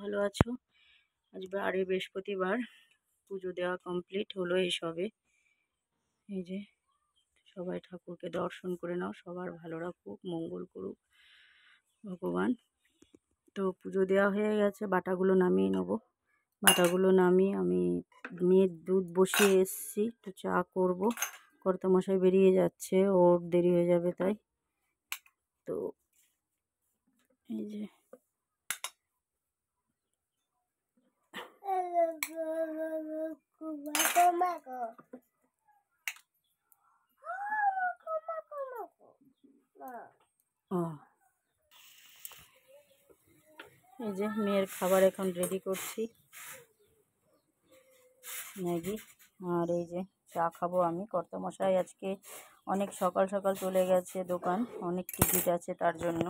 ভালো আছো? আজ বারে বৃহস্পতিবার, পুজো দেওয়া কমপ্লিট হলো এই সবে। এই যে সবাই ঠাকুরকে দর্শন করে নাও, সবার ভালো রাখুক, মঙ্গল করুক ভগবান। তো পুজো দেওয়া হয়ে গেছে, বাটাগুলো নামিয়ে নেবো। বাটাগুলো নামিয়ে আমি মেয়ের দুধ বসিয়ে এসেছি, তো চা করবো। কর্তামশাই বেরিয়ে যাচ্ছে, ওর দেরি হয়ে যাবে তাই। তো এই যে এই যে মেয়ের খাবার এখন রেডি করছি, ম্যাগি। আর এই যে চা খাবো আমি। কর্তামশাই আজকে অনেক সকাল সকাল চলে গেছে দোকান, অনেক টিকিট আছে তার জন্য।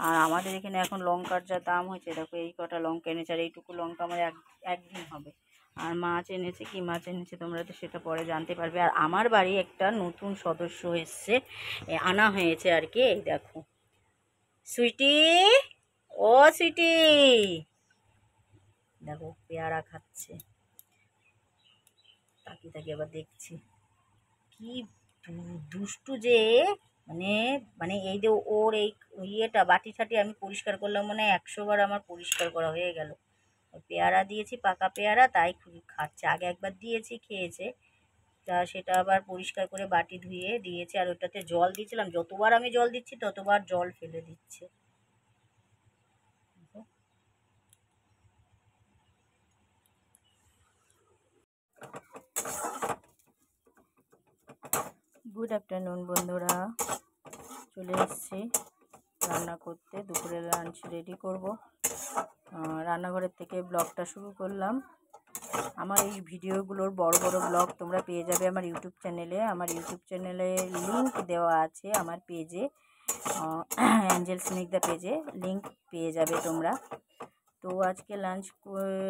আর আমাদের এখানে এখন লঙ্কার যা দাম হয়েছে, দেখো এই কটা লঙ্কা এনেছে, আর এইটুকু লঙ্কা আমার একদিন হবে। আর মাছ এনেছে, কি মাছ এনেছে তোমরা তো সেটা পরে জানতে পারবে। আর আমার বাড়ি একটা নতুন সদস্য এসছে, আনা হয়েছে আর কি। এই দেখো সুইটি, ও সুইটি, দেখো পেয়ারা খাচ্ছে। তাকিয়ে তাকিয়ে আবার দেখছি, কি দুষ্টু যে। মানে মানে এই যে ওর এই ইয়েটা বাটি ঠাটি আমি পরিষ্কার করলাম, মানে 100 বার আমার পরিষ্কার করা হয়ে গেল। পেয়ারা দিয়েছি, পাকা পেয়ারা, তাই খুবই খাচ্ছে। আগে একবার দিয়েছি, খেয়েছে, তা সেটা আবার পরিষ্কার করে বাটি ধুয়ে দিয়েছে। আর ওটাতে জল দিয়েছিলাম, যতবার আমি জল দিচ্ছি ততবার জল ফেলে দিচ্ছে। গুড আফটারনুন বন্ধুরা, চলে এসেছি রান্না করতে। দুপুরে লাঞ্চ রেডি করব। রান্নাঘরের থেকে ব্লগটা শুরু করলাম। আমার এই ভিডিওগুলোর বড় বড় ব্লগ তোমরা পেয়ে যাবে আমার ইউটিউব চ্যানেলে। আমার ইউটিউব চ্যানেলে লিঙ্ক দেওয়া আছে, আমার পেজে, অ্যাঞ্জেল স্নিগ্ধা পেজে লিঙ্ক পেয়ে যাবে তোমরা। তো আজকে লাঞ্চ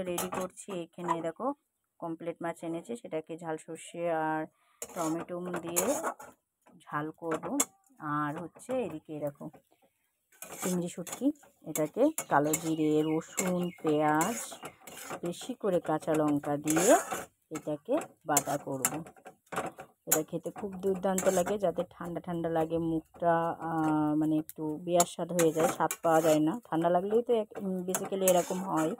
রেডি করছি। এখানে দেখো কমপ্লেট মাছ এনেছে, সেটাকে ঝাল সর্ষে আর টমেটো দিয়ে ঝাল করব। আর হচ্ছে এদিকে এরকম চিংড়ি শুটকি, এটাকে কালো জিরে, রসুন, পেঁয়াজ, বেশি করে কাঁচা লঙ্কা দিয়ে এটাকে বাটা করব। এটা খেতে খুব দুর্দান্ত লাগে, যাতে ঠান্ডা ঠান্ডা লাগে মুখটা, মানে একটু বেয়ার স্বাদ হয়ে যায়, স্বাদ পাওয়া যায় না। ঠান্ডা লাগলেই তো বেসিক্যালি এরকম হয়।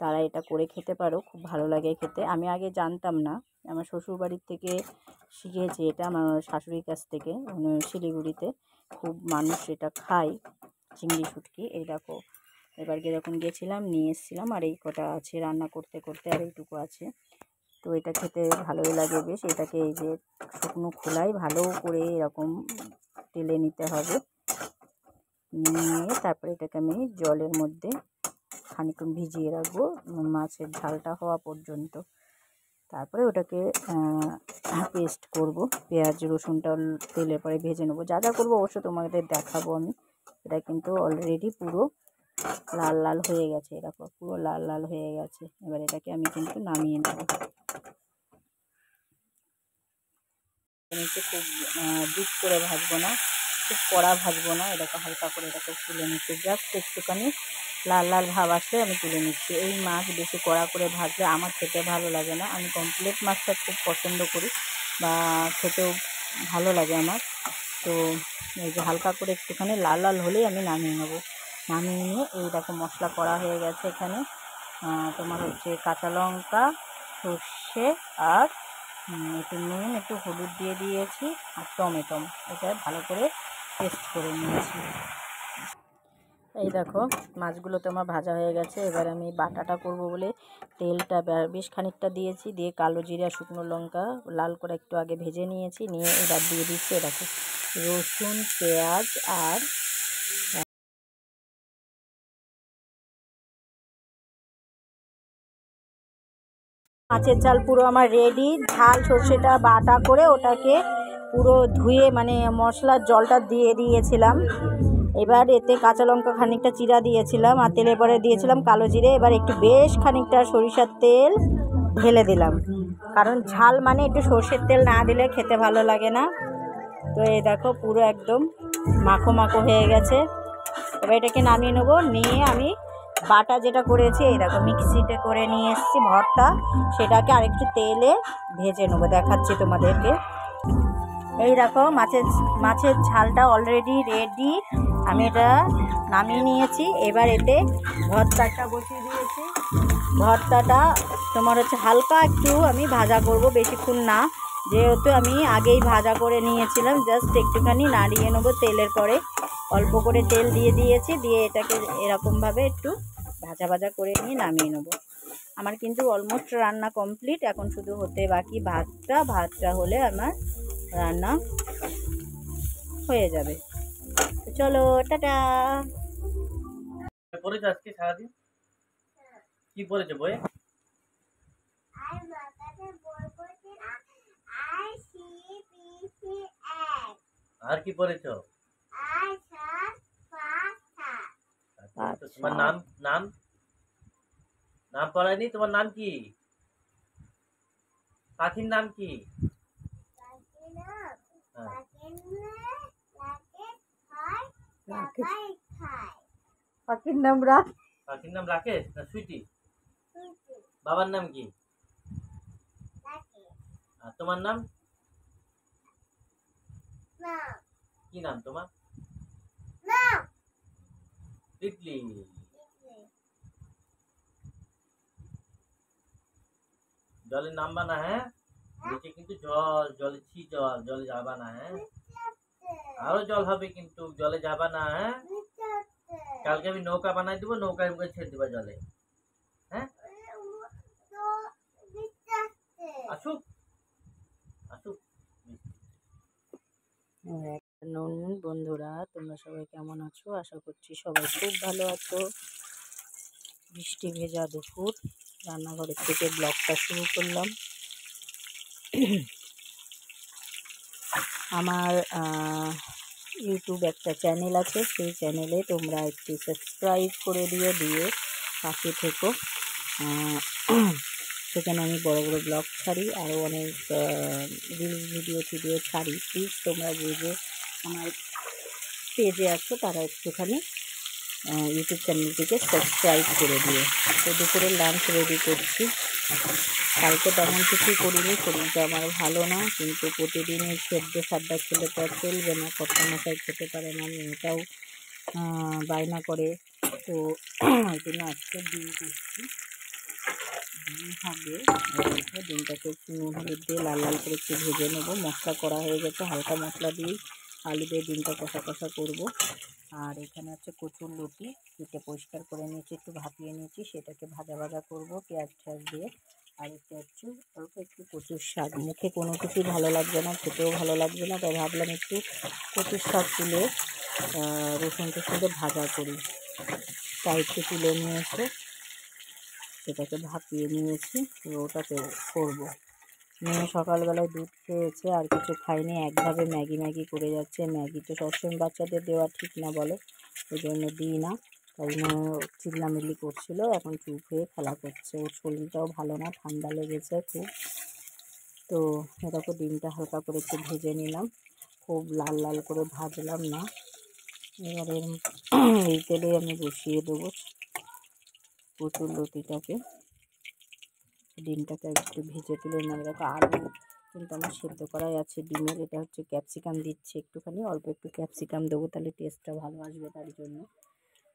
তারা এটা করে খেতে পারো, খুব ভালো লাগে খেতে। আমি আগে জানতাম না, আমার শ্বশুরবাড়ির থেকে শিখেছি এটা, আমার শাশুড়ির কাছ থেকে। শিলিগুড়িতে খুব মানুষ এটা খায়, চিংড়ি শুটকি। এই দেখো এবার যখন গেছিলাম নিয়ে এসেছিলাম, আর এই কটা আছে রান্না করতে করতে, আর এইটুকু আছে। তো এটা খেতে ভালোই লাগে বেশ। এটাকে এই যে শুকনো খোলায় ভালো করে এরকম তেলে নিতে হবে, নিয়ে তারপরে এটাকে আমি জলের মধ্যে খানিকক্ষণ ভিজিয়ে রাখবো মাছের ঝালটা হওয়া পর্যন্ত। তারপরে ওটাকে পেস্ট করব, পেঁয়াজ রসুনটা তেলের পরে ভেজে নেবো। যা যা করবো অবশ্য তোমাদের দেখাবো আমি। এটা কিন্তু অলরেডি পুরো লাল লাল হয়ে গেছে, এরকম পুরো লাল লাল হয়ে গেছে। এবার এটাকে আমি কিন্তু নামিয়ে নেব। খুব ডিপ করে ভাজবো না, খুব কড়া ভাজবো না, এটাকে হালকা করে এটাকে তুলে নিচ্ছি। জাস্ট একটুখানি লাল লাল ভাব আসলে আমি তুলে নিচ্ছি। এই মাছ বেশি কড়া করে ভাজলে আমার খেতে ভালো লাগে না। আমি কমপ্লেট মাছটা খুব পছন্দ করি, বা খেতেও ভালো লাগে আমার। তো এই যে হালকা করে একটুখানি লাল লাল হলেই আমি নামিয়ে নেবো। নামিয়ে নিয়ে এই দেখো মশলা করা হয়ে গেছে। এখানে তোমার হচ্ছে কাঁচা লঙ্কা, সর্ষে, আর একটু নুন, একটু হলুদ দিয়ে দিয়েছি, আর টমেটো, এটা ভালো করে পেস্ট করে নিয়েছি। এই দেখো মাছগুলো তো আমার ভাজা হয়ে গেছে। এবার আমি বাটাটা করব বলে তেলটা বেশ খানিকটা দিয়েছি, দিয়ে কালো জিরা, শুকনো লঙ্কা লাল করে একটু আগে ভেজে নিয়েছি, নিয়ে এবার দিয়ে দিচ্ছি দেখো রসুন, পেঁয়াজ, আর মাছের ঝাল পুরো আমার রেডি। ঝাল সর্ষেটা বাটা করে ওটাকে পুরো ধুয়ে মানে মশলার জলটা দিয়ে দিয়েছিলাম। এবার এতে কাঁচা লঙ্কা খানিকটা চিরা দিয়েছিলাম, আর তেলের পরে দিয়েছিলাম কালো জিরে। এবার একটু বেশ খানিকটা সরিষার তেল ঢেলে দিলাম, কারণ ঝাল মানে একটু সর্ষের তেল না দিলে খেতে ভালো লাগে না। তো এই দেখো পুরো একদম মাখো মাখো হয়ে গেছে। এবার এটাকে নামিয়ে নেবো, নিয়ে আমি বাটা যেটা করেছি এই দেখো মিক্সিতে করে নিয়ে এসেছি ভর্তা, সেটাকে আরেকটু তেলে ভেজে নেবো, দেখাচ্ছি তোমাদেরকে। এই দেখো মাছের ঝালটা অলরেডি রেডি, আমি এটা নামিয়ে নিয়েছি। এবার এতে ভর্তাটা বসিয়ে দিয়েছি। ভর্তাটা তোমার হচ্ছে হালকা একটু আমি ভাজা করব, বেশিক্ষণ না, যেহেতু আমি আগেই ভাজা করে নিয়েছিলাম। জাস্ট একটুখানি নাড়িয়ে নেবো তেলের পরে, অল্প করে তেল দিয়ে দিয়েছি, দিয়ে এটাকে এরকমভাবে একটু ভাজা ভাজা করে নিয়ে নামিয়ে নেবো। আমার কিন্তু অলমোস্ট রান্না কমপ্লিট, এখন শুধু হতে বাকি ভাতটা হলে আমার রান্না হয়ে যাবে। তো চলো, টাটা। পড়েছো আজকে সারাদিন? কি পড়েছো বইয়ে? আর কি পড়েছো? তোমার নাম নাম নাম পড়ায়নি? তোমার নাম কি? পাখির নাম কি? পাখির নাম রাকেশ না সুইটি? বাবার নাম কি? আর তোমার নাম কি? নাম তোমার? টিকলি। জলে নামবা না, হ্যাঁ? নিচে কিন্তু জলে জলে যাবা না, হ্যাঁ? আরো জল হবে কিন্তু, জলে যাবা না, হ্যাঁ? কালকে আমি নৌকা বানাই দিব, নৌকায় মুখে ছেড়ে দিবা জলে, হ্যাঁ? আসুক আসুক। নুন বন্ধুরা, তোমরা সবাই কেমন আছো? আশা করছি সবাই খুব ভালো আছো। বৃষ্টি ভেজা দুপুর, রান্নাঘরের থেকে ব্লগটা শুরু করলাম। আমার ইউটিউব একটা চ্যানেল আছে, সেই চ্যানেলে তোমরা একটু সাবস্ক্রাইব করে দিয়ে পাশে থেকো। সেখানে আমি বড় বড় ব্লগ ছাড়ি, আরও অনেক রিলস ভিডিও ছাড়ি। প্লিজ তোমরা যে আমার পেজে আছো তারা একটুখানি ইউটিউব চ্যানেলটিকে সাবস্ক্রাইব করে দিও। তো দুপুরে লাঞ্চ রেডি করছি। কালকে তেমন কিছুই করিনি, শরীরটা আমার ভালো না, কিন্তু প্রতিদিন এই সেদ্ধ সাদ্দা খেলে তো আর চলবে না। কর্তামশাই খেতে পারে না, মেয়েটাও বায়না করে, তো ওই জন্য আজকে ডিম করছি। ডিম হবে, ডিমটাকে একটু নুন হলুদ দিয়ে লাল লাল করে একটু ভেজে নেবো। মশলা করা হয়ে গেছে, হালকা মশলা দিয়েই আলু দিয়ে ডিমটা কষা কষা করবো। আর এখানে হচ্ছে কচুর লতি, কেটে পরিষ্কার করে নিয়েছি, একটু ভাপিয়ে নিয়েছি, সেটাকে ভাজা ভাজা করবো পেঁয়াজ ঠেয়াজ দিয়ে। আর এটা হচ্ছে অল্প একটু কচুর শাক, মুখে কোনো কিছুই ভালো লাগবে না, খেতেও ভালো লাগবে না, তাই ভাবলাম একটু কচুর শাক তুলে রসুন টসুন দিয়ে ভাজা করি। তাই একটু তুলে নিয়ে এসে সেটাকে ভাপিয়ে নিয়েছি, ওটাকে করবো। মেয়ে সকালবেলায় দুধ খেয়েছে, আর কিছু খাইনি, একভাবে ম্যাগি করে যাচ্ছে। ম্যাগি তো সবসময় বাচ্চাদের দেওয়া ঠিক না বলো, ওই জন্য দিই না। তাই জন্য চিল্লামিল্লি করছিল, এখন চুপ হয়ে খেলা করছে। ওর শরীরটাও ভালো না, ঠান্ডা লেগেছে খুব। তো এরকম ডিমটা হালকা করে একটু ভেজে নিলাম, খুব লাল লাল করে ভাজলাম না। এবারে এই তেলে আমি বসিয়ে দেবো কচুর লতিটাকে, ডিমটাকে একটু ভেজে তুলে নেব। দেখো আলু কিন্তু আমার সেদ্ধ করাই আছে ডিমের, এটা হচ্ছে ক্যাপসিকাম দিচ্ছি একটুখানি, অল্প একটু ক্যাপসিকাম দেবো, তাহলে টেস্টটা ভালো আসবে তার জন্য।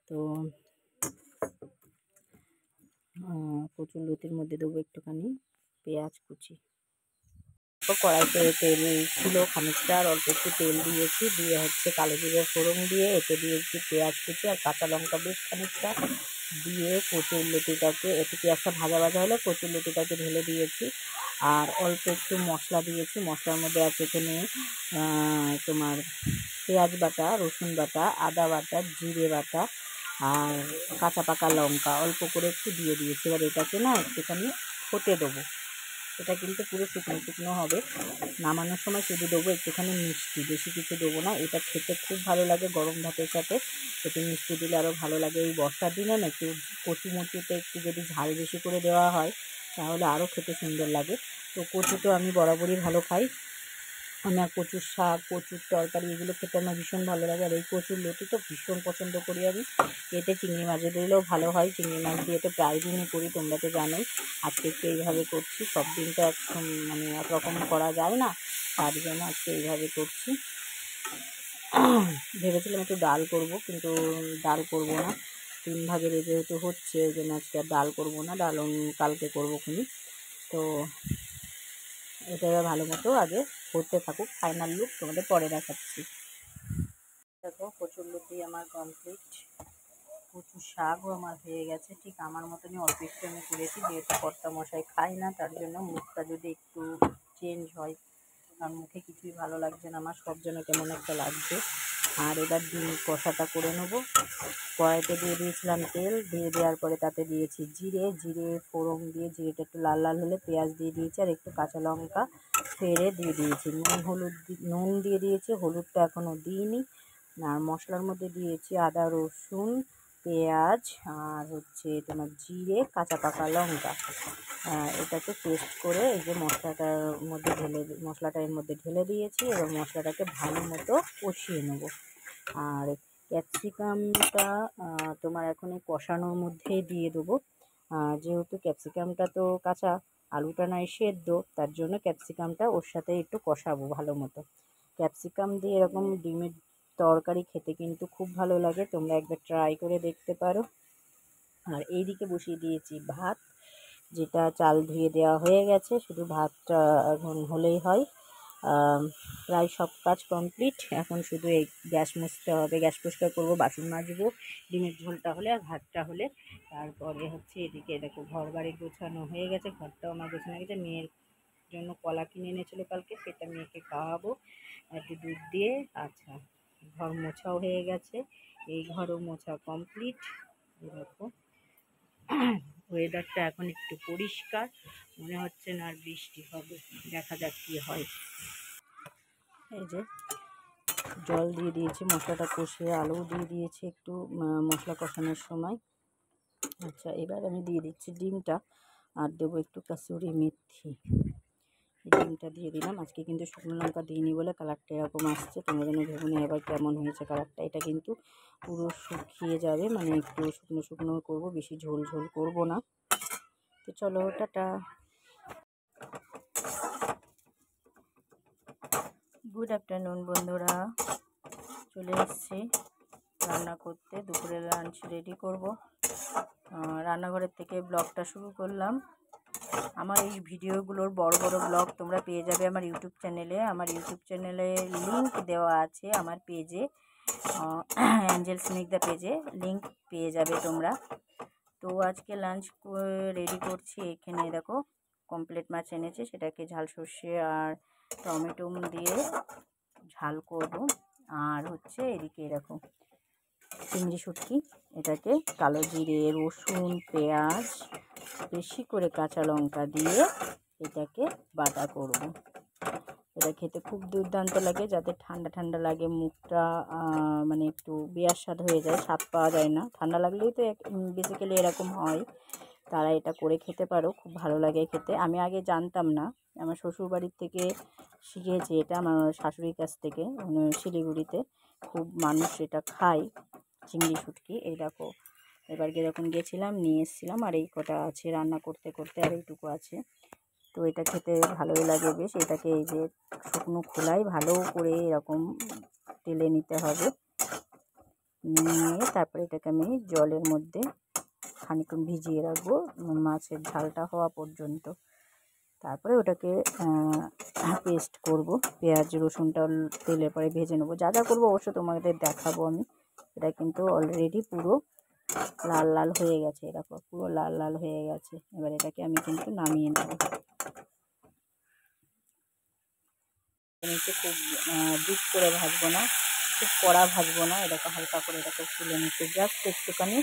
তো কচুর লতির মধ্যে দেবো একটুখানি পেঁয়াজ কুচি। কড়াইতে তেল ছিল খানিকটা, আর অল্প একটু তেল দিয়েছি, দিয়ে হচ্ছে কালো জিরে ফোড়ন দিয়ে এতে দিয়েছি পেঁয়াজ কুচি আর কাঁচা লঙ্কা বেশ খানিকটা দিয়ে কচুর লতিটাকে, একটু পেঁয়াজটা ভাজা ভাজা হলে কচুর লতিটাকে ঢেলে দিয়েছি। আর অল্প একটু মশলা দিয়েছি, মশলার মধ্যে আছে এখানে তোমার পেঁয়াজ বাটা, রসুন বাটা, আদা বাটা, জিরে বাটা আর কাঁচা পাকা লঙ্কা অল্প করে একটু দিয়ে দিয়েছি। এবার এটাকে না একটুখানি হতে দেবো, এটা কিন্তু পুরো শুকনো শুকনো হবে। নামানোর সময় শুধু দেবো একটুখানি মিষ্টি, বেশি কিছু দেবো না। এটা খেতে খুব ভালো লাগে গরম ভাতের সাথে, একটু মিষ্টি দিলে আরও ভালো লাগে। এই বর্ষার দিনে না একটু কচুমচুতে একটু যদি ঝাল বেশি করে দেওয়া হয় তাহলে আরও খেতে সুন্দর লাগে। তো কচু তো আমি বরাবরই ভালো খাই, আমার কচুর শাক, কচুর তরকারি এগুলো খেতে আমার ভীষণ ভালো লাগে। আর এই কচুর লতি তো ভীষণ পছন্দ করি আমি। এতে চিংড়ি মাছের দিলেও ভালো হয়, চিংড়ি মাছ দিয়ে তো প্রায় দিনই করি, তোমরা তো জানোই। আজকে একটু এইভাবে করছি, সব দিন তো মানে একরকম করা যায় না, তার জন্য আজকে এইভাবে করছি। ভেবেছিলাম একটু ডাল করব, কিন্তু ডাল করব না, 3 ভাগের যেহেতু হচ্ছে ওই জন্য আজকে আর ডাল করব না, ডাল কালকে করবো খুনি। তো এটা ভালো মতো আগে হতে থাকুক, ফাইনাল লুক তোমাদের পরে দেখাচ্ছি। দেখো কচুর লতি আমার কমপ্লিট, কচুর শাকও আমার হয়ে গেছে। ঠিক আমার মতনই অল্প একটু আমি করেছি, যেহেতু কর্তা মশাই খাই না, তার জন্য মুখটা যদি একটু চেঞ্জ হয়, কারণ মুখে কিছুই ভালো লাগছে না আমার, সব যেন কেমন একটা লাগছে। আর এবার ডিম কষাটা করে নেবো। কড়াইতে দিয়ে দিয়েছিলাম তেল, দিয়ে দেওয়ার পরে তাতে দিয়েছি জিরে ফোড়ন দিয়ে, জিরেটা একটু লাল লাল হলে পেঁয়াজ দিয়ে দিয়েছি, আর একটু কাঁচা লঙ্কা ফেড়ে দিয়ে দিয়েছি, নুন দিয়ে দিয়েছি, হলুদটা এখনও দিইনি। আর মশলার মধ্যে দিয়েছি আদা রসুন পেঁয়াজ আর হচ্ছে তোমার জিরে কাঁচা পাকা লঙ্কা। এটাকে পেস্ট করে এই যে মশলাটা এর মধ্যে ঢেলে দিয়েছি, এবং মশলাটাকে ভালো মতো কষিয়ে নেব। আর ক্যাপসিকামটা তোমার এখন এই কষানোর মধ্যেই দিয়ে দেবো। যেহেতু ক্যাপসিকামটা তো কাঁচা, আলুটা নয় সেদ্ধ, তার জন্য ক্যাপসিকামটা ওর সাথে একটু কষাবো ভালো মতো। ক্যাপসিকাম দিয়ে এরকম ডিমের তরকারি খেতে কিন্তু খুব ভালো লাগে, তোমরা একবার ট্রাই করে দেখতে পারো। আর এইদিকে বসিয়ে দিয়েছি ভাত, যেটা চাল ধুয়ে দেওয়া হয়ে গেছে, শুধু ভাতটা এখন হলেই হয়। প্রায় সব কাজ কমপ্লিট, এখন শুধু এই গ্যাস মুছতে হবে, গ্যাস পরিষ্কার করবো, বাসন মাজবো, ডিমের ঝোলটা হলে আর ভাতটা হলে। তারপরে হচ্ছে এদিকে দেখো ঘর বাড়ি গোছানো হয়ে গেছে, ঘরটাও আমার গোছানো হয়ে গেছে। মেয়ের জন্য কলা কিনে এনেছিলো কালকে, সেটা মেয়েকে খাওয়াবো একটু দুধ দিয়ে। আচ্ছা, ঘর মোছাও হয়ে গেছে, এই ঘরও মোছা কমপ্লিট। দেখো ওয়েদারটা এখন একটু পরিষ্কার, মনে হচ্ছে না আর বৃষ্টি হবে, দেখা যাক কী হয়। এই যে জল দিয়ে দিয়েছি, মশলাটা কষিয়ে আলুও দিয়ে দিয়েছি একটু মশলা কষানোর সময়। আচ্ছা, এবার আমি দিয়ে দিচ্ছি ডিমটা, আর দেবো একটু কাসুরি মেথি। ডিমটা দিয়ে দিলাম। আজকে কিন্তু শুকনো লঙ্কা দিইনি বলে কালারটা এরকম আসছে, তোমরা যেন ভেবে নিও এবার কেমন হয়েছে কালারটা। এটা কিন্তু পুরো শুকিয়ে যাবে, মানে একটু শুকনো শুকনো করবো, বেশি ঝোল ঝোল করবো না। তো চলো টাটা। গুড আফটারনুন বন্ধুরা, চলে এসেছি রান্না করতে, দুপুরের লাঞ্চ রেডি করব। রান্নাঘরের থেকে ব্লগটা শুরু করলাম। আমার এই ভিডিওগুলোর বড় বড় ব্লগ তোমরা পেয়ে যাবে আমার ইউটিউব চ্যানেলে। আমার ইউটিউব চ্যানেলে লিংক দেওয়া আছে, আমার পেজে অ্যাঞ্জেল স্নিগ্ধা পেজে লিংক পেয়ে যাবে তোমরা। তো আজকে লাঞ্চ রেডি করছি। এখানে দেখো পমফ্রেট মাছ এনেছে, সেটাকে ঝাল সর্ষে আর টমেটো দিয়ে ঝাল করব। আর হচ্ছে এদিকে দেখো চিংড়ি শুটকি, এটাকে কালো জিরে রসুন পেঁয়াজ বেশি করে কাঁচা লঙ্কা দিয়ে এটাকে বাটা করব। এটা খেতে খুব দুর্দান্ত লাগে, যাতে ঠান্ডা ঠান্ডা লাগে, মুখটা মানে একটু বেয়াস্বাদ হয়ে যায়, স্বাদ পাওয়া যায় না। ঠান্ডা লাগলেই তো বেসিক্যালি এরকম হয়, তারা এটা করে খেতে পারো, খুব ভালো লাগে খেতে। আমি আগে জানতাম না, আমার শ্বশুরবাড়ির থেকে শিখেছি এটা, আমার শাশুড়ির কাছ থেকে, শিলিগুড়িতে খুব মানুষ এটা খায় চিংড়ি শুটকি। এই দেখো এবার যখন গেছিলাম নিয়ে এসেছিলাম, আর এই কটা আছে রান্না করতে করতে, আর এইটুকু আছে। তো এটা খেতে ভালোই লাগে বেশ। এটাকে এই যে শুকনো খোলায় ভালো করে এরকম টেলে নিতে হবে, নিয়ে তারপরে এটাকে আমি জলের মধ্যে খানিকক্ষণ ভিজিয়ে রাখবো মাছের ঝালটা হওয়া পর্যন্ত। তারপরে ওটাকে পেস্ট করব, পেঁয়াজ রসুনটা তেলের পরে ভেজে নেবো। যা যা করবো অবশ্য তোমাদের দেখাবো আমি। এটা কিন্তু অলরেডি পুরো লাল লাল হয়ে গেছে, এরকম পুরো লাল লাল হয়ে গেছে। এবার এটাকে আমি কিন্তু নামিয়ে নেব। খুব ডিপ করে ভাজবো না, খুব কড়া ভাজবো না, এটাকে হালকা করে এটাকে তুলে নিচ্ছি, জাস্ট একটুখানি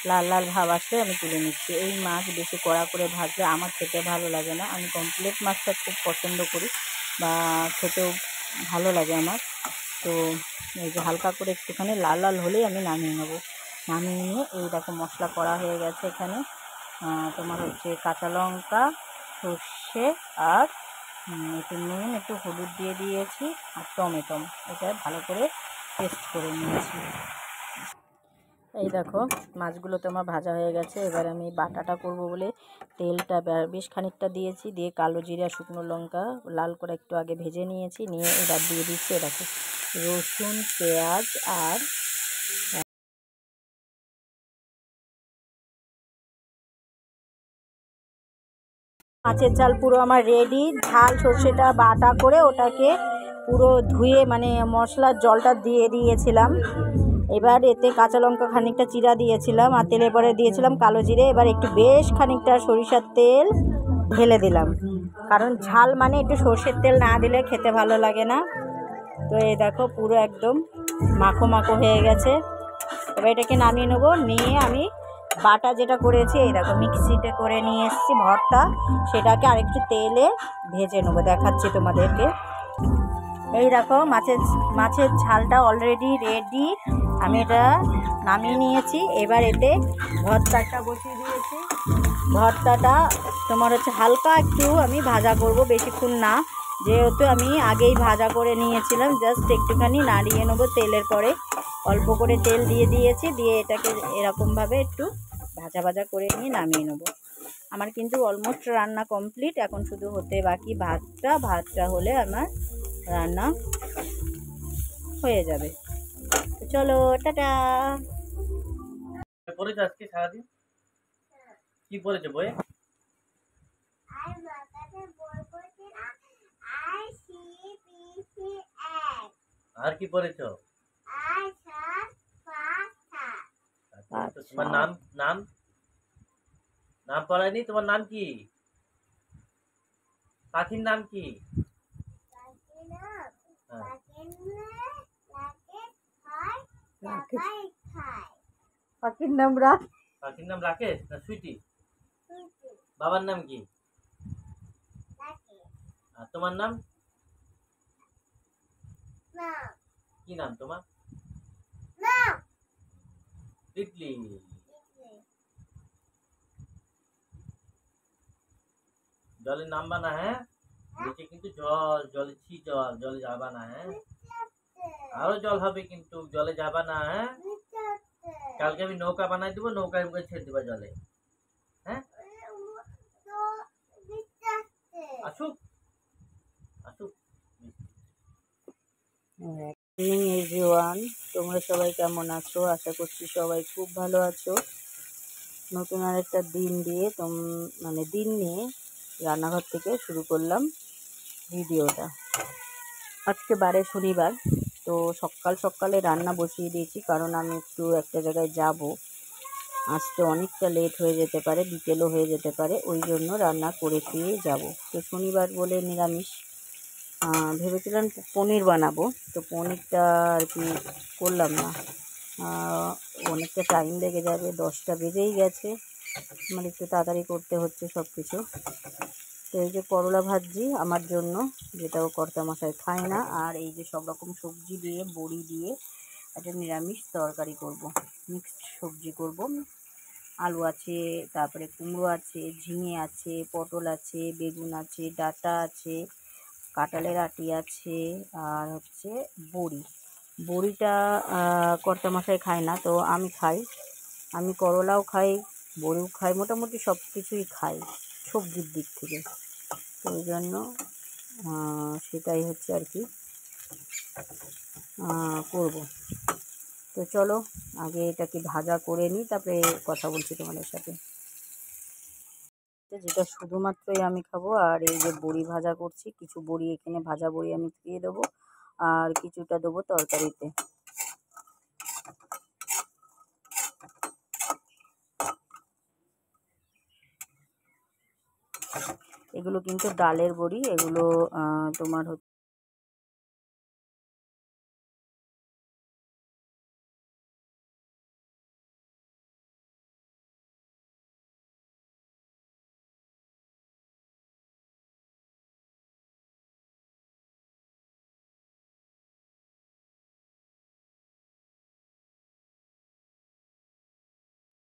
লাল লাল ভাব আসলে আমি তুলে নিচ্ছি। এই মাছ বেশি কড়া করে ভাজলে আমার খেতে ভালো লাগে না, আমি পমফ্রেট মাছটা খুব পছন্দ করি বা খেতেও ভালো লাগে আমার। তো এই যে হালকা করে একটুখানি লাল লাল হলেই আমি নামিয়ে নেব। নামিয়ে নিয়ে এই দেখো মশলা করা হয়ে গেছে এখানে। তোমার হচ্ছে কাঁচা লঙ্কা সর্ষে আর একটু নুন, একটু হলুদ দিয়ে দিয়েছি আর টমেটো, এটা ভালো করে পেস্ট করে নিয়েছি। এই দেখো মাছগুলো তো আমার ভাজা হয়ে গেছে। এবার আমি বাটাটা করব বলে তেলটা বেশ খানিকটা দিয়েছি, দিয়ে কালো জিরা, শুকনো লঙ্কা লাল করে একটু আগে ভেজে নিয়েছি, নিয়ে এবার দিয়ে দিচ্ছি দেখো রসুন, পেঁয়াজ আর মাছের ঝাল পুরো আমার রেডি। ঝাল সর্ষেটা বাটা করে ওটাকে পুরো ধুয়ে মানে মশলার জলটা দিয়ে দিয়েছিলাম। এবার এতে কাঁচা লঙ্কা খানিকটা চিরা দিয়েছিলাম আর তেলের পরে দিয়েছিলাম কালো জিরে। এবার একটু বেশ খানিকটা সরিষার তেল ঢেলে দিলাম, কারণ ঝাল মানে একটু সর্ষের তেল না দিলে খেতে ভালো লাগে না। তো এই দেখো পুরো একদম মাখো মাখো হয়ে গেছে। এবার এটাকে নামিয়ে নেবো, নিয়ে আমি বাটা যেটা করেছি এই দেখো মিক্সিতে করে নিয়ে এসেছি ভর্তা, সেটাকে আরেকটু তেলে ভেজে নেবো, দেখাচ্ছি তোমাদেরকে। এই দেখো মাছের ঝালটা অলরেডি রেডি, আমি এটা নামিয়ে নিয়েছি। এবার এতে ভর্তাটা বসিয়ে দিয়েছি। ভর্তাটা তোমার হচ্ছে হালকা একটু আমি ভাজা করব, বেশিক্ষণ না, যেহেতু আমি আগেই ভাজা করে নিয়েছিলাম। জাস্ট একটুখানি নাড়িয়ে নেবো তেলের পরে, অল্প করে তেল দিয়ে দিয়েছি, দিয়ে এটাকে এরকমভাবে একটু ভাজা ভাজা করে নিয়ে নামিয়ে নেবো। আমার কিন্তু অলমোস্ট রান্না কমপ্লিট, এখন শুধু হতে বাকি ভাতটা হলে আমার রান্না হয়ে যাবে। তো চলো টাটা। পড়েছো আজকে সারাদিন? কি পড়েছো বইয়ে? আর কি পড়েছো? তো তোমার নাম নাম নাম পড়ায়নি? তোমার নাম কি? পাখির নাম কি? পাখির নাম রাখ। পাখির নাম রাকেশ না সুইটি? বাবার নাম কি? আর তোমার নাম কি? নাম তোমার? টিকলি। জলে নামবা না, হ্যাঁ? নিচে কিন্তু জল, জলে ছি জল, জলে যাবা না, হ্যাঁ? আরো জল হবে কিন্তু, জলে যাবা না, হ্যাঁ? কালকে আমি নৌকা বানাই দিব, নৌকায় মুখে ছেড়ে দিবা জলে, হ্যাঁ? আসুক আসুক। ইভিনিং এভরিওয়ান, তোমরা সবাই কেমন আছো? আশা করছি সবাই খুব ভালো আছো। নতুন আরেকটা দিন নিয়ে রান্নাঘর থেকে শুরু করলাম ভিডিওটা। আজকে বারে শনিবার, তো সকালে রান্না বসিয়ে দিয়েছি, কারণ আমি একটু একটা জায়গায় যাব, আসতে অনেকটা লেট হয়ে যেতে পারে, বিকেলও হয়ে যেতে পারে, ওই জন্য রান্না করে খেয়ে যাব। তো শনিবার বলে নিরামিষ। ভেবেছিলাম পনির বানাবো, তো পনিরটা আর কি করলাম না, অনেকটা টাইম লেগে যাবে, 10টা বেজেই গেছে, আমার একটু তাড়াতাড়ি করতে হচ্ছে সব কিছু। তো এই যে করলা ভাজি আমার জন্য, যেটাও কর্তামশাই খায় না, আর এই যে সব রকম সবজি দিয়ে বড়ি দিয়ে একটা নিরামিষ তরকারি করব, মিক্সড সবজি করব। আলু আছে, তারপরে কুমড়ো আছে, ঝিঙে আছে, পটল আছে, বেগুন আছে, ডাঁটা আছে, কাঁঠালের আটি আছে, আর হচ্ছে বড়িটা কর্তামশাই খায় না, তো আমি খাই। আমি করলাও খাই, বড়িও খাই, মোটামুটি সব কিছুই খাই সবজির দিক থেকে। তো ওই জন্য সেটাই হচ্ছে আর কি করব। তো চলো আগে এটাকে ভাজা করে নিই, তারপরে কথা বলছি তোমাদের সাথে। যেটা শুধুমাত্রই আমি খাবো, আর এই যে বড়ি ভাজা করছি, কিছু বড়ি এখানে ভাজা বড়ি আমি দিয়ে দেবো, আর কিছুটা দেবো তরকারিতে। এগুলো কিন্তু ডালের বড়ি, এগুলো তোমার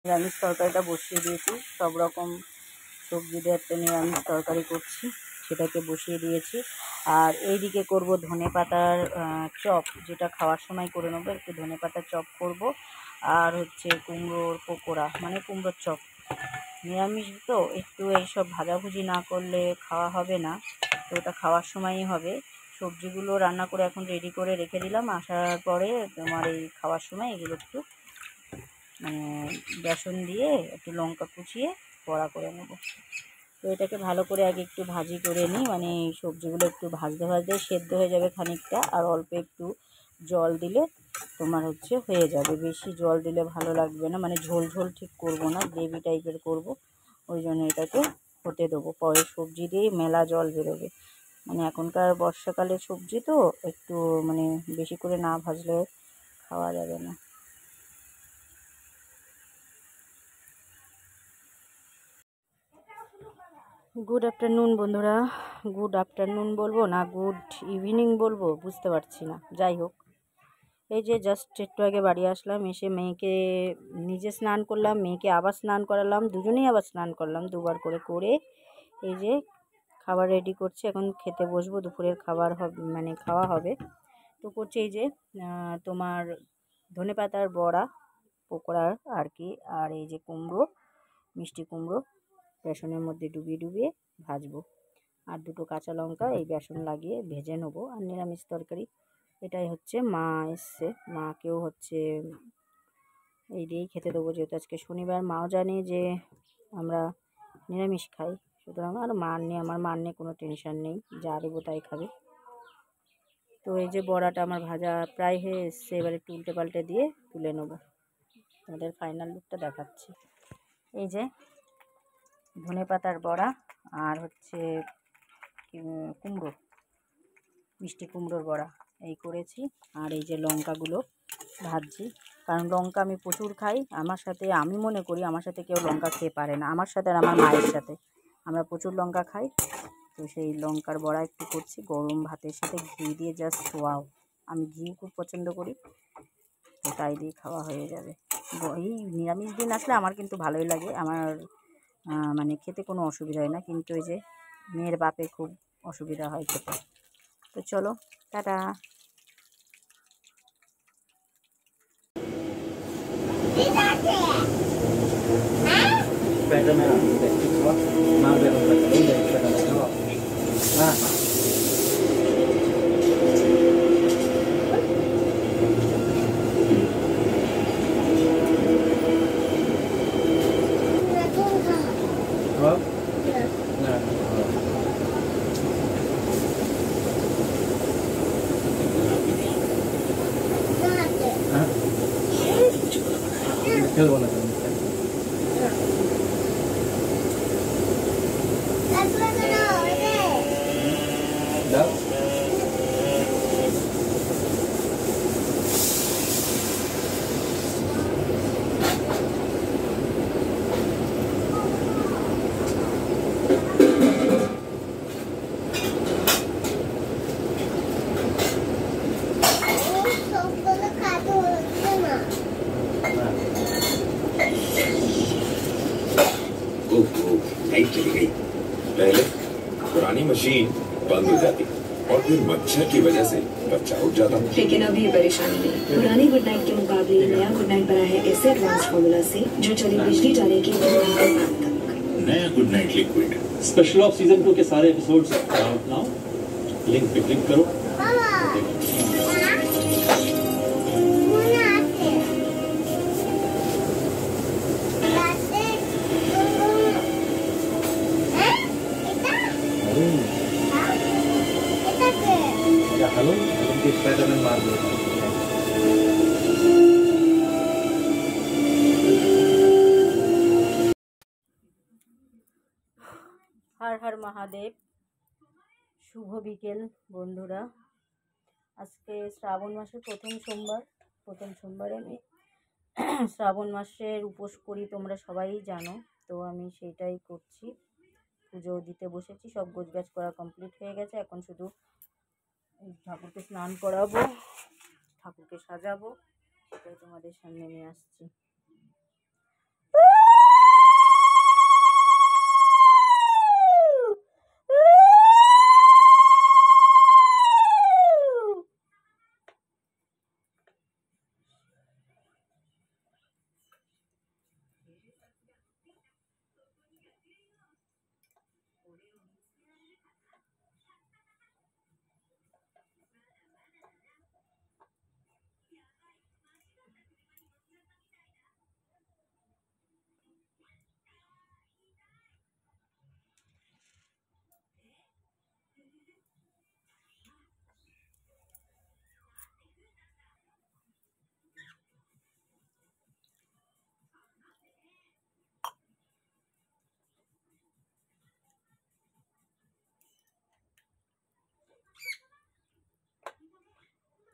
নিরামিষ তরকারিটা বসিয়ে দিয়েছি, সব রকম সবজি দিয়ে একটা নিরামিষ তরকারি করছি। সেটাকে বসিয়ে দিয়েছি। আর এইদিকে করব ধনেপাতার চপ, যেটা খাওয়ার সময় করে নেবো। একটু ধনেপাতার চপ করব, আর হচ্ছে কুমড়োর পকোড়া, মানে কুমড়োর চপ। নিরামিষ তো, একটু এইসব ভাজাভুজি না করলে খাওয়া হবে না, তো ওটা খাওয়ার সময়ই হবে। সবজিগুলো রান্না করে এখন রেডি করে রেখে দিলাম, আসার পরে তোমার এই খাওয়ার সময় এগুলো একটু মানে বেসন দিয়ে একটু লঙ্কা কুচিয়ে বড়া করে নেব। তো এটাকে ভালো করে আগে একটু ভাজি করে নিই, মানে সবজিগুলো একটু ভাজতে ভাজতে সেদ্ধ হয়ে যাবে খানিকটা, আর অল্প একটু জল দিলে তোমার হচ্ছে হয়ে যাবে। বেশি জল দিলে ভালো লাগবে না, মানে ঝোল ঝোল ঠিক করব না, গ্রেভি টাইপের করব। ওই জন্য এটাকে হতে দেবো, পরে সবজি দিয়ে মেলা জল বেরোবে। মানে এখনকার বর্ষাকালের সবজি তো, একটু মানে বেশি করে না ভাজলে খাওয়া যাবে না। গুড আফটারনুন বন্ধুরা, গুড আফটারনুন বলবো না গুড ইভিনিং বলবো বুঝতে পারছি না। যাই হোক, এই যে জাস্ট একটু আগে বাড়ি আসলাম, এসে মেয়েকে নিজে স্নান করলাম, মেয়েকে আবার স্নান করালাম, দুজনেই আবার স্নান করলাম দুবার করে করে। এই যে খাবার রেডি করছি, এখন খেতে বসবো, দুপুরের খাবার হবে মানে খাওয়া হবে। তো করছি এই যে তোমার ধনেপাতার বড়া, পকোড়া আর কি, আর এই যে কুমড়ো, মিষ্টি কুমড়ো বেসনের মধ্যে ডুবিয়ে ডুবিয়ে ভাজবো, আর দুটো কাঁচা লঙ্কা এই বেসন লাগিয়ে ভেজে নেবো। আর নিরামিষ তরকারি এটাই হচ্ছে। মা এসছে, মাকেও হচ্ছে এই দিয়েই খেতে দেবো, যেহেতু আজকে শনিবার। মাও জানে যে আমরা নিরামিষ খাই, সুতরাং আর মার নিয়ে আমার মার নিয়ে কোনো টেনশন নেই, যা দেবো তাই খাবে। তো এই যে বড়াটা আমার ভাজা প্রায় হয়ে এসছে, এবারে একটু উল্টে পাল্টে দিয়ে তুলে নেবো, তোমাদের ফাইনাল লুকটা দেখাচ্ছি। এই যে ধনেপাতার বড়া, আর হচ্ছে কুমড়ো, মিষ্টি কুমড়োর বড়া এই করেছি। আর এই যে লঙ্কাগুলো ভাজছি, কারণ লঙ্কা আমি প্রচুর খাই। আমার সাথে, আমি মনে করি আমার সাথে কেউ লঙ্কা খেয়ে পারে না, আমার সাথে আর আমার মায়ের সাথে আমরা প্রচুর লঙ্কা খাই। তো সেই লঙ্কার বড়া একটু করছি গরম ভাতের সাথে, ঘি দিয়ে জাস্ট ওয়াও। আমি ঘি খুব পছন্দ করি, তো তাই দিয়ে খাওয়া হয়ে যাবে। এই নিরামিষ দিন আসলে আমার কিন্তু ভালোই লাগে, আমার মানে খেতে কোনো অসুবিধা হয় না, কিন্তু এই যে মেয়ের বাপের খুব অসুবিধা হয় খেতে। তো চলো, টাটা। খেলবো না দাও। लाइट चली गई। पहले पुरानी मशीन बंद हो जाती और फिर मच्छर की वजह से बच्चा उठ जाता। लेकिन अभी ये परेशानी नहीं। पुरानी गुड नाइट के मुकाबले नया गुड नाइट बना है ऐसे एडवांस फॉर्मूला से जो चले बिजली जाने की तक। नया good night liquid. Special off season 2 के सारे एपिसोड्स आउट नाउ। लिंक पे क्लिक करो। हेलो, स्पाइडरमैन मार दिया। हर हर महादेव। শুভ বিকেল বন্ধুরা, আজকে শ্রাবণ মাসের প্রথম সোমবারে আমি শ্রাবণ মাসের উপোস করি, তোমরা সবাই জানো। তো আমি সেটাই করছি, পুজো দিতে বসেছি, সব গোছগাছ করা কমপ্লিট হয়ে গেছে। এখন শুধু ঠাকুরকে স্নান করাবো, ঠাকুরকে সাজাবো, সেটাই তোমাদের সামনে নিয়ে আসছি।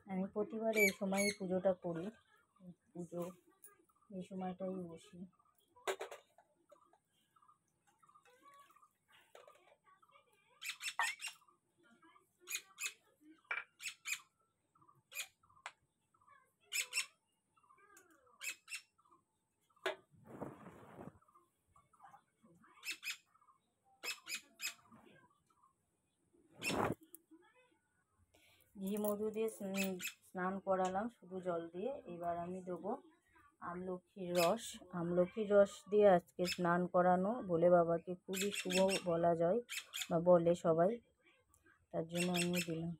আমি প্রতিবার এই সময়ই পুজোটা করি, পুজো এই সময়টাই বসি। ঘি মধু দিয়ে স্নান করালাম শুধু জল দিয়ে। এবার আমি দেবো আমলকির রস। আমলকির রস দিয়ে আজকে স্নান করানো ভোলে বাবাকে খুবই শুভ বলা যায় বা বলে সবাই, তার জন্য আমি দিলাম।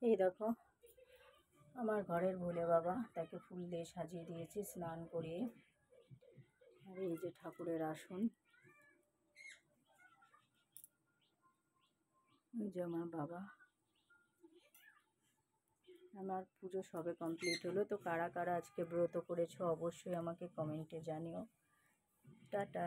এই দেখো আমার ঘরের ভোলে বাবা, তাকে ফুল দিয়ে সাজিয়ে দিয়েছি স্নান করিয়ে। আর এই যে ঠাকুরের আসন, এই যে আমার বাবা। আমার পুজো সবে কমপ্লিট হলো। তো কারা কারা আজকে ব্রত করেছো অবশ্যই আমাকে কমেন্টে জানিও। টাটা।